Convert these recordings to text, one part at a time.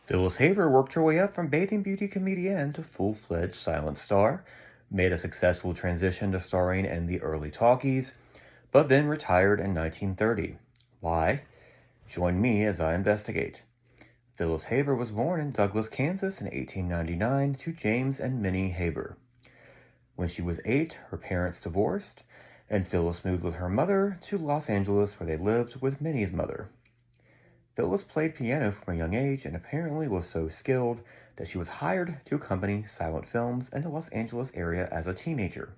Phyllis Haver worked her way up from bathing beauty comedienne to full-fledged silent star, made a successful transition to starring in the early Talkies, but then retired in 1930. Why? Join me as I investigate. Phyllis Haver was born in Douglas, Kansas in 1899 to James and Minnie Haver. When she was 8, her parents divorced, and Phyllis moved with her mother to Los Angeles where they lived with Minnie's mother. Phyllis played piano from a young age and apparently was so skilled that she was hired to accompany silent films in the Los Angeles area as a teenager.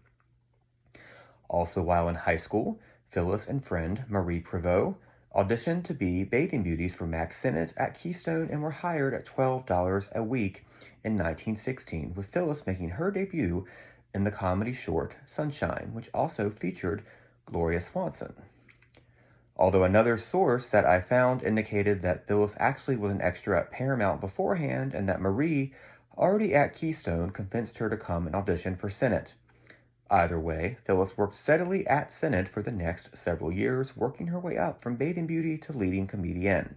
Also, while in high school, Phyllis and friend Marie Prevost auditioned to be bathing beauties for Max Sennett at Keystone and were hired at $12 a week in 1916, with Phyllis making her debut in the comedy short Sunshine, which also featured Gloria Swanson. Although another source that I found indicated that Phyllis actually was an extra at Paramount beforehand and that Marie, already at Keystone, convinced her to come and audition for Sennett. Either way, Phyllis worked steadily at Sennett for the next several years, working her way up from bathing beauty to leading comedienne.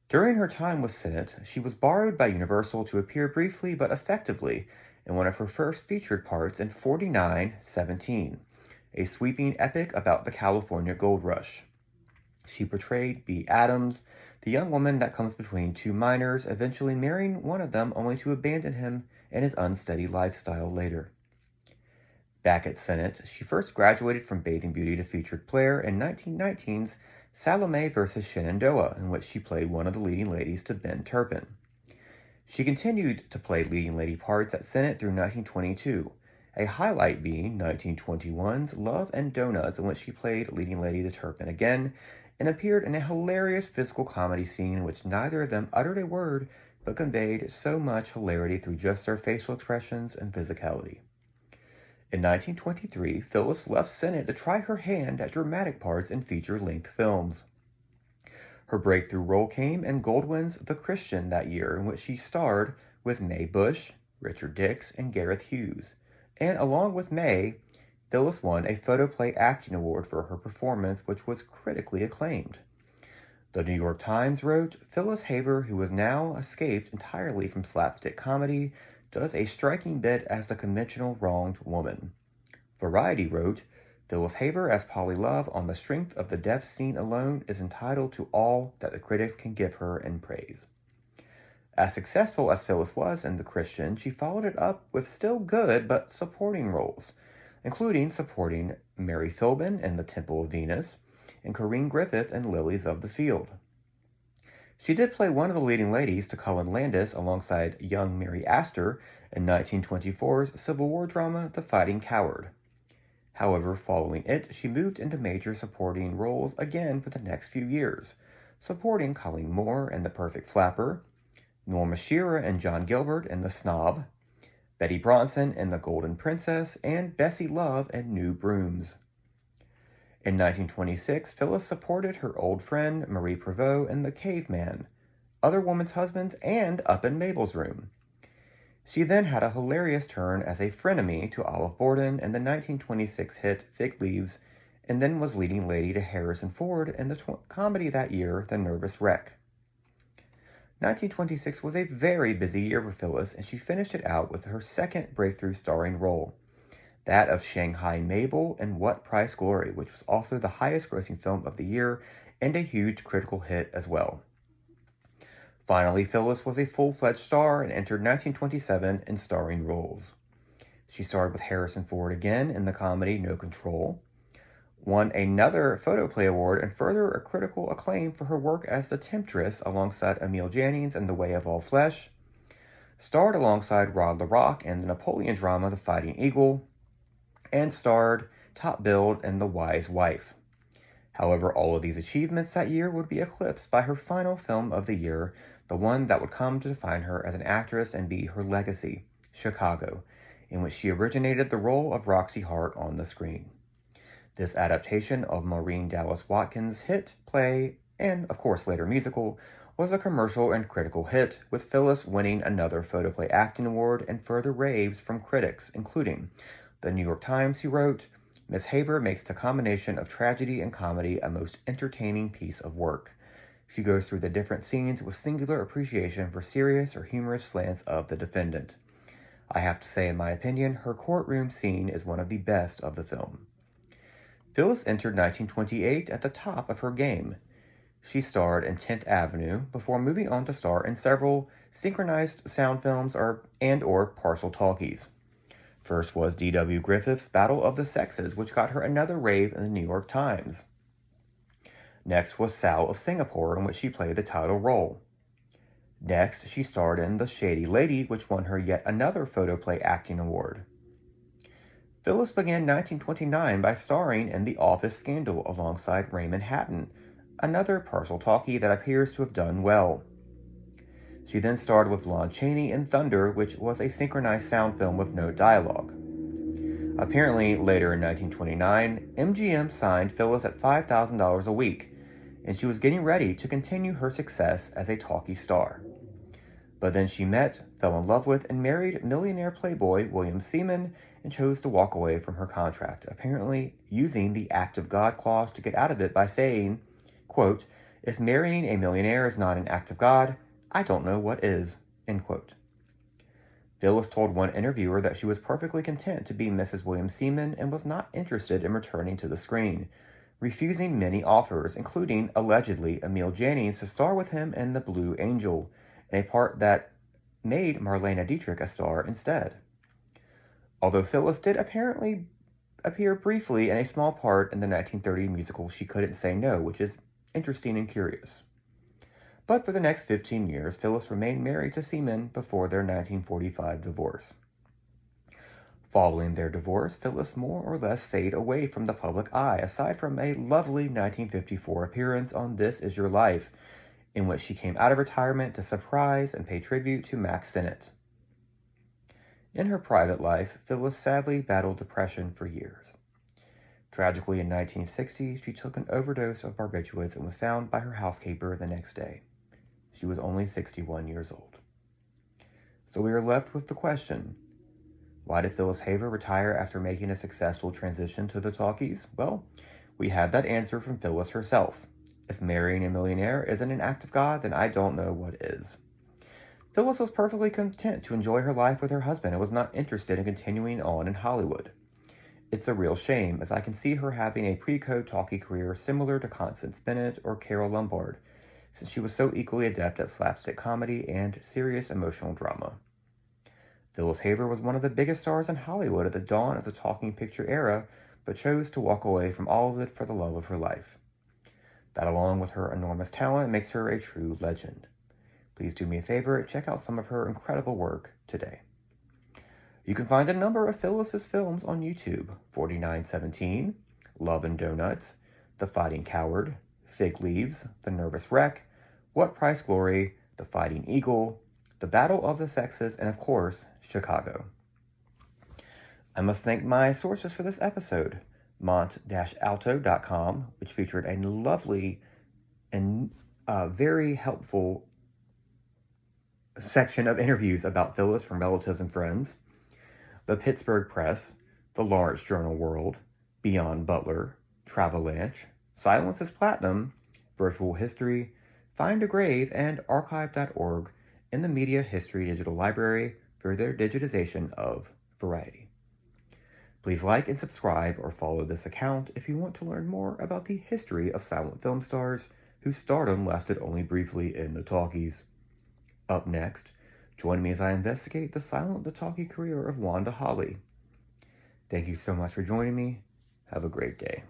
During her time with Sennett, she was borrowed by Universal to appear briefly but effectively in one of her first featured parts in 4917, a sweeping epic about the California gold rush. She portrayed Bea Adams, the young woman that comes between two miners, eventually marrying one of them only to abandon him and his unsteady lifestyle later. Back at Sennett, she first graduated from bathing beauty to featured player in 1919's Salome vs. Shenandoah, in which she played one of the leading ladies to Ben Turpin. She continued to play leading lady parts at Sennett through 1922, a highlight being 1921's Love and Donuts, in which she played leading lady to Turpin again, and appeared in a hilarious physical comedy scene in which neither of them uttered a word, but conveyed so much hilarity through just their facial expressions and physicality. In 1923, Phyllis left Sennett to try her hand at dramatic parts in feature-length films. Her breakthrough role came in Goldwyn's The Christian that year, in which she starred with Mae Bush, Richard Dix, and Gareth Hughes. And along with Mae, Phyllis won a Photoplay Acting Award for her performance, which was critically acclaimed. The New York Times wrote, Phyllis Haver, who has now escaped entirely from slapstick comedy, does a striking bit as the conventional wronged woman. Variety wrote, Phyllis Haver as Polly Love on the strength of the death scene alone is entitled to all that the critics can give her in praise. As successful as Phyllis was in The Christian, she followed it up with still good but supporting roles, including supporting Mary Philbin in The Temple of Venus and Corinne Griffith in Lilies of the Field. She did play one of the leading ladies to Cullen Landis alongside young Mary Astor in 1924's Civil War drama The Fighting Coward. However, following it, she moved into major supporting roles again for the next few years, supporting Colleen Moore in The Perfect Flapper, Norma Shearer and John Gilbert in The Snob, Betty Bronson in The Golden Princess, and Bessie Love in New Brooms. In 1926, Phyllis supported her old friend Marie Prevost in The Caveman, Other Women's Husbands, and Up in Mabel's Room. She then had a hilarious turn as a frenemy to Olive Borden in the 1926 hit Fig Leaves, and then was leading lady to Harrison Ford in the comedy that year, The Nervous Wreck. 1926 was a very busy year for Phyllis, and she finished it out with her second breakthrough starring role, that of Shanghai Mabel in What Price Glory, which was also the highest grossing film of the year and a huge critical hit as well. Finally, Phyllis was a full-fledged star and entered 1927 in starring roles. She starred with Harrison Ford again in the comedy No Control, won another Photoplay Award, and further a critical acclaim for her work as the Temptress alongside Emile Jannings in The Way of All Flesh, starred alongside Rod LaRock in the Napoleon drama The Fighting Eagle, and starred top billed in The Wise Wife. However, all of these achievements that year would be eclipsed by her final film of the year, the one that would come to define her as an actress and be her legacy, Chicago, in which she originated the role of Roxie Hart on the screen. This adaptation of Maureen Dallas Watkins' hit, play, and of course later musical, was a commercial and critical hit, with Phyllis winning another Photoplay Acting Award and further raves from critics, including the New York Times, who wrote, Miss Haver makes the combination of tragedy and comedy a most entertaining piece of work. She goes through the different scenes with singular appreciation for serious or humorous slants of the defendant. I have to say, in my opinion, her courtroom scene is one of the best of the film. Phyllis entered 1928 at the top of her game. She starred in 10th Avenue before moving on to star in several synchronized sound films or partial talkies. First was D.W. Griffith's Battle of the Sexes, which got her another rave in the New York Times. Next was Sal of Singapore, in which she played the title role. Next, she starred in The Shady Lady, which won her yet another photoplay acting award. Phyllis began 1929 by starring in The Office Scandal alongside Raymond Hatton, another partial talkie that appears to have done well. She then starred with Lon Chaney in Thunder, which was a synchronized sound film with no dialogue. Apparently, later in 1929, MGM signed Phyllis at $5,000 a week, and she was getting ready to continue her success as a talkie star. But then she met, fell in love with, and married millionaire playboy William Seaman and chose to walk away from her contract, apparently using the act of God clause to get out of it by saying, quote, "If marrying a millionaire is not an act of God, I don't know what is," end quote. Phyllis told one interviewer that she was perfectly content to be Mrs. William Seaman and was not interested in returning to the screen, refusing many offers, including, allegedly, Emil Jannings to star with him in The Blue Angel, in a part that made Marlene Dietrich a star instead. Although Phyllis did apparently appear briefly in a small part in the 1930 musical She Couldn't Say No, which is interesting and curious. But for the next 15 years, Phyllis remained married to Seaman before their 1945 divorce. Following their divorce, Phyllis more or less stayed away from the public eye, aside from a lovely 1954 appearance on This Is Your Life, in which she came out of retirement to surprise and pay tribute to Max Sennett. In her private life, Phyllis sadly battled depression for years. Tragically, in 1960, she took an overdose of barbiturates and was found by her housekeeper the next day. She was only 61 years old. So we are left with the question, why did Phyllis Haver retire after making a successful transition to the talkies? Well, we had that answer from Phyllis herself. If marrying a millionaire isn't an act of God, then I don't know what is. Phyllis was perfectly content to enjoy her life with her husband and was not interested in continuing on in Hollywood. It's a real shame, as I can see her having a pre-code talkie career similar to Constance Bennett or Carole Lombard, since she was so equally adept at slapstick comedy and serious emotional drama. Phyllis Haver was one of the biggest stars in Hollywood at the dawn of the talking picture era, but chose to walk away from all of it for the love of her life. That, along with her enormous talent, makes her a true legend. Please do me a favor, check out some of her incredible work today. You can find a number of Phyllis's films on YouTube: 4917, Love and Donuts, The Fighting Coward, Fig Leaves, The Nervous Wreck, What Price Glory, The Fighting Eagle, The Battle of the Sexes, and of course, Chicago. I must thank my sources for this episode, mont-alto.com, which featured a lovely and very helpful section of interviews about Phyllis from relatives and friends, the Pittsburgh Press, the Lawrence Journal World, Beyond Butler, Travalanche, Silence is Platinum, Virtual History, Find a Grave, and archive.org in the Media History Digital Library for their digitization of Variety. Please like and subscribe or follow this account if you want to learn more about the history of silent film stars whose stardom lasted only briefly in the talkies. Up next, join me as I investigate the silent talkie career of Wanda Holly. Thank you so much for joining me. Have a great day.